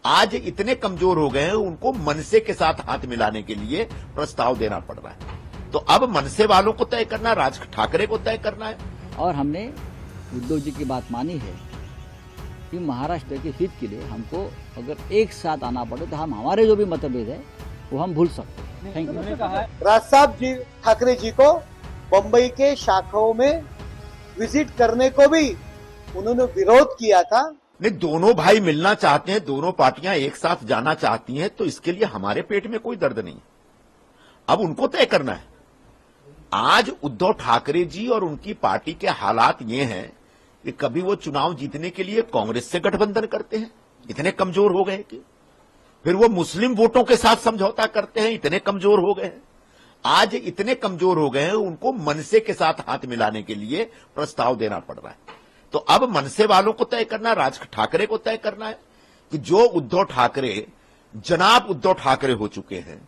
आज इतने कमजोर हो गए हैं, उनको मनसे के साथ हाथ मिलाने के लिए प्रस्ताव देना पड़ रहा है। तो अब मनसे वालों को तय करना, राज ठाकरे को तय करना है। और हमने उद्धव जी की बात मानी है कि महाराष्ट्र के हित के लिए हमको अगर एक साथ आना पड़े तो हम हमारे जो भी मतभेद है वो हम भूल सकते हैं। Thank you. राज साहब जी ठाकरे जी को बम्बई के शाखाओं में विजिट करने को भी उन्होंने विरोध किया था। नहीं, दोनों भाई मिलना चाहते हैं, दोनों पार्टियां एक साथ जाना चाहती हैं, तो इसके लिए हमारे पेट में कोई दर्द नहीं। अब उनको तय करना है। आज उद्धव ठाकरे जी और उनकी पार्टी के हालात ये हैं कि कभी वो चुनाव जीतने के लिए कांग्रेस से गठबंधन करते हैं, इतने कमजोर हो गए कि फिर वो मुस्लिम वोटों के साथ समझौता करते हैं, इतने कमजोर हो गए हैं। आज इतने कमजोर हो गए हैं, उनको मनसे के साथ हाथ मिलाने के लिए प्रस्ताव देना पड़ रहा है। तो अब मनसे वालों को तय करना, राज ठाकरे को तय करना है कि जो उद्धव ठाकरे जनाब उद्धव ठाकरे हो चुके हैं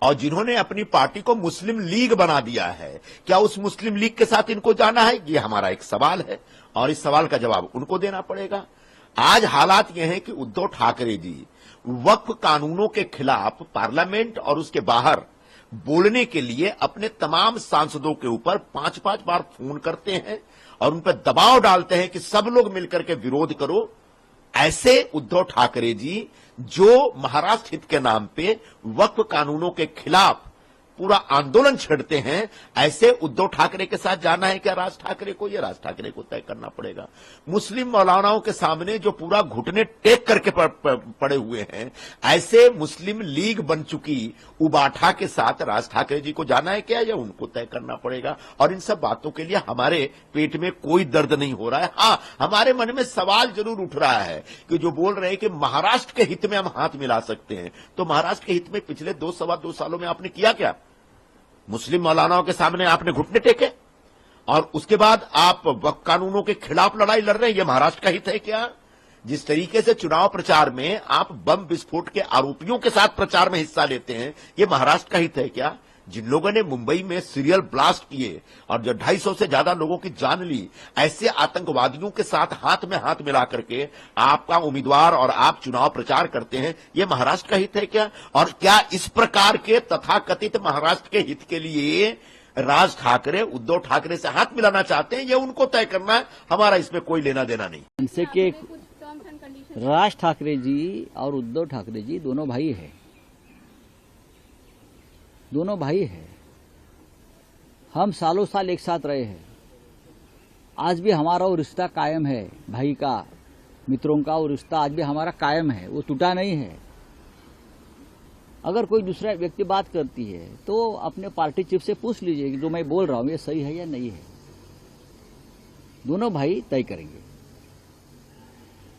और जिन्होंने अपनी पार्टी को मुस्लिम लीग बना दिया है, क्या उस मुस्लिम लीग के साथ इनको जाना है? ये हमारा एक सवाल है और इस सवाल का जवाब उनको देना पड़ेगा। आज हालात यह है कि उद्धव ठाकरे जी वक्फ कानूनों के खिलाफ पार्लियामेंट और उसके बाहर बोलने के लिए अपने तमाम सांसदों के ऊपर 5-5 बार फोन करते हैं और उन पर दबाव डालते हैं कि सब लोग मिलकर के विरोध करो। ऐसे उद्धव ठाकरे जी जो महाराष्ट्र हित के नाम पे वक्फ कानूनों के खिलाफ पूरा आंदोलन छेड़ते हैं, ऐसे उद्धव ठाकरे के साथ जाना है क्या राज ठाकरे को? ये राज ठाकरे को तय करना पड़ेगा। मुस्लिम मौलानाओं के सामने जो पूरा घुटने टेक करके पड़े हुए हैं, ऐसे मुस्लिम लीग बन चुकी उबाठा के साथ राज ठाकरे जी को जाना है क्या? या उनको तय करना पड़ेगा। और इन सब बातों के लिए हमारे पेट में कोई दर्द नहीं हो रहा है। हाँ, हमारे मन में सवाल जरूर उठ रहा है कि जो बोल रहे हैं कि महाराष्ट्र के हित में हम हाथ मिला सकते हैं, तो महाराष्ट्र के हित में पिछले 2-2.25 सालों में आपने किया क्या? मुस्लिम मौलानाओं के सामने आपने घुटने टेके और उसके बाद आप वक्फ कानूनों के खिलाफ लड़ाई लड़ रहे हैं। यह महाराष्ट्र का हित है क्या? जिस तरीके से चुनाव प्रचार में आप बम विस्फोट के आरोपियों के साथ प्रचार में हिस्सा लेते हैं, यह महाराष्ट्र का हित है क्या? जिन लोगों ने मुंबई में सीरियल ब्लास्ट किए और जो 250 से ज्यादा लोगों की जान ली, ऐसे आतंकवादियों के साथ हाथ में हाथ मिला करके आपका उम्मीदवार और आप चुनाव प्रचार करते हैं, ये महाराष्ट्र का हित है क्या? और क्या इस प्रकार के तथाकथित महाराष्ट्र के हित के लिए राज ठाकरे उद्धव ठाकरे से हाथ मिलाना चाहते हैं? ये उनको तय करना है, हमारा इसमें कोई लेना देना नहीं। इनसे के राज ठाकरे जी और उद्धव ठाकरे जी दोनों भाई है, दोनों भाई है। हम सालों साल एक साथ रहे हैं। आज भी हमारा वो रिश्ता कायम है, भाई का, मित्रों का वो रिश्ता आज भी हमारा कायम है, वो टूटा नहीं है। अगर कोई दूसरा व्यक्ति बात करती है तो अपने पार्टी चीफ से पूछ लीजिए कि जो मैं बोल रहा हूं ये सही है या नहीं है। दोनों भाई तय करेंगे।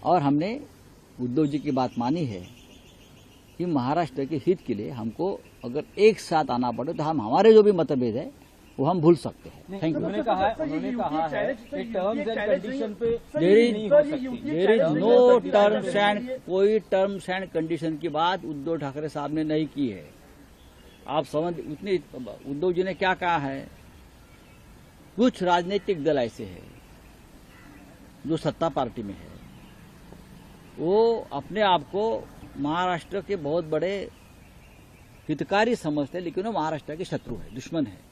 और हमने उद्धव जी की बात मानी है कि महाराष्ट्र के हित के लिए हमको अगर एक साथ आना पड़े तो हम हमारे जो भी मतभेद है वो हम भूल सकते हैं। Thank you. उन्होंने कहा है कि टर्म्स एंड कंडीशन पे there is no terms and कोई टर्म्स एंड कंडीशन की बात उद्धव ठाकरे साहब ने नहीं की है। आप समझ उतनी उद्धव जी ने क्या कहा है? कुछ राजनीतिक दल ऐसे हैं जो सत्ता पार्टी में है, वो अपने आप को महाराष्ट्र के बहुत बड़े हितकारी समझते हैं, लेकिन वो महाराष्ट्र के शत्रु है, दुश्मन है,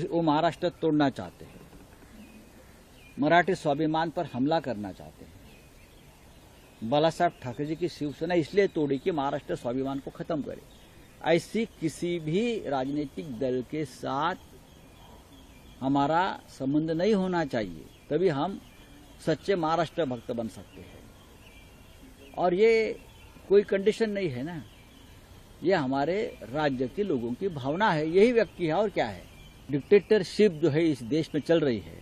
वो महाराष्ट्र तोड़ना चाहते हैं, मराठी स्वाभिमान पर हमला करना चाहते हैं। बाला साहब ठाकरे जी की शिवसेना इसलिए तोड़ी कि महाराष्ट्र स्वाभिमान को खत्म करे। ऐसी किसी भी राजनीतिक दल के साथ हमारा संबंध नहीं होना चाहिए, तभी हम सच्चे महाराष्ट्र भक्त बन सकते हैं। और ये कोई कंडीशन नहीं है ना, ये हमारे राज्य के लोगों की भावना है, यही व्यक्ति है और क्या है। डिक्टेटरशिप जो है इस देश में चल रही है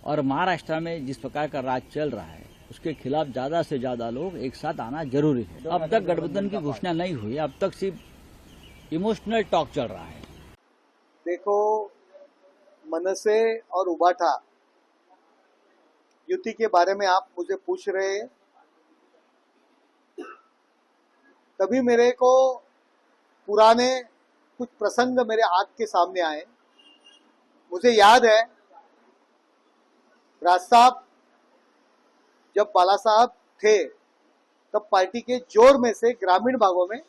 और महाराष्ट्र में जिस प्रकार का राज चल रहा है उसके खिलाफ ज्यादा से ज्यादा लोग एक साथ आना जरूरी है। अब तक गठबंधन की घोषणा नहीं हुई, अब तक सिर्फ इमोशनल टॉक चल रहा है। देखो, मनसे और उबाठा युति के बारे में आप मुझे पूछ रहे हैं, तभी मेरे को पुराने कुछ प्रसंग मेरे आंख के सामने आए। मुझे याद है राज साहब जब बाला साहब थे तब पार्टी के जोर में से ग्रामीण भागों में,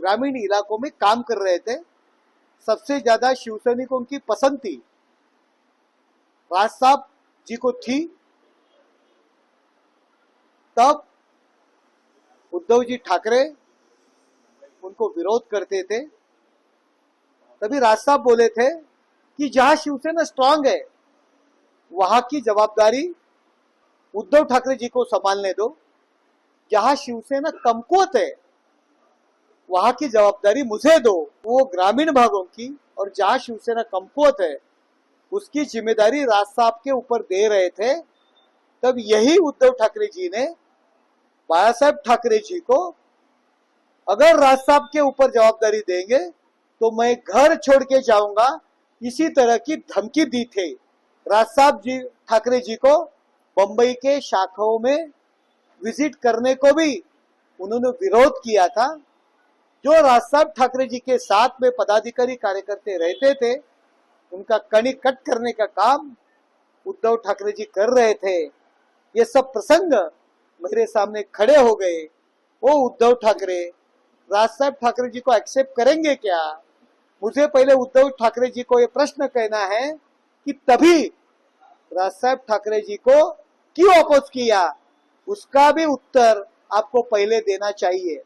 ग्रामीण इलाकों में काम कर रहे थे। सबसे ज्यादा शिवसैनिकों की पसंद थी राज साहब जी को थी। तब उद्धव जी ठाकरे उनको विरोध करते थे। तभी राज साहब बोले थे कि जहां शिवसेना स्ट्रांग है वहां की जवाबदारी उद्धव ठाकरे जी को संभालने दो, जहां शिवसेना कमकुवत है वहां की जवाबदारी मुझे दो। वो ग्रामीण भागों की और जहां शिवसेना कमकुवत है उसकी जिम्मेदारी राज साहब के ऊपर दे रहे थे। तब यही उद्धव ठाकरे जी ने बाला साहेब ठाकरे जी को अगर राज साहब के ऊपर जवाबदारी देंगे तो मैं घर छोड़ के जाऊंगा, इसी तरह की धमकी दी थी। राज साहब जी ठाकरे जी को बंबई के शाखाओं में विजिट करने को भी उन्होंने विरोध किया था। जो राज साहब ठाकरे जी के साथ में पदाधिकारी कार्यकर्ता रहते थे उनका कणी कट करने का काम उद्धव ठाकरे जी कर रहे थे। ये सब प्रसंग मेरे सामने खड़े हो गए। वो उद्धव ठाकरे राज साहब ठाकरे जी को एक्सेप्ट करेंगे क्या? मुझे पहले उद्धव ठाकरे जी को ये प्रश्न कहना है कि तभी राज साहब ठाकरे जी को क्यों अपोज किया, उसका भी उत्तर आपको पहले देना चाहिए।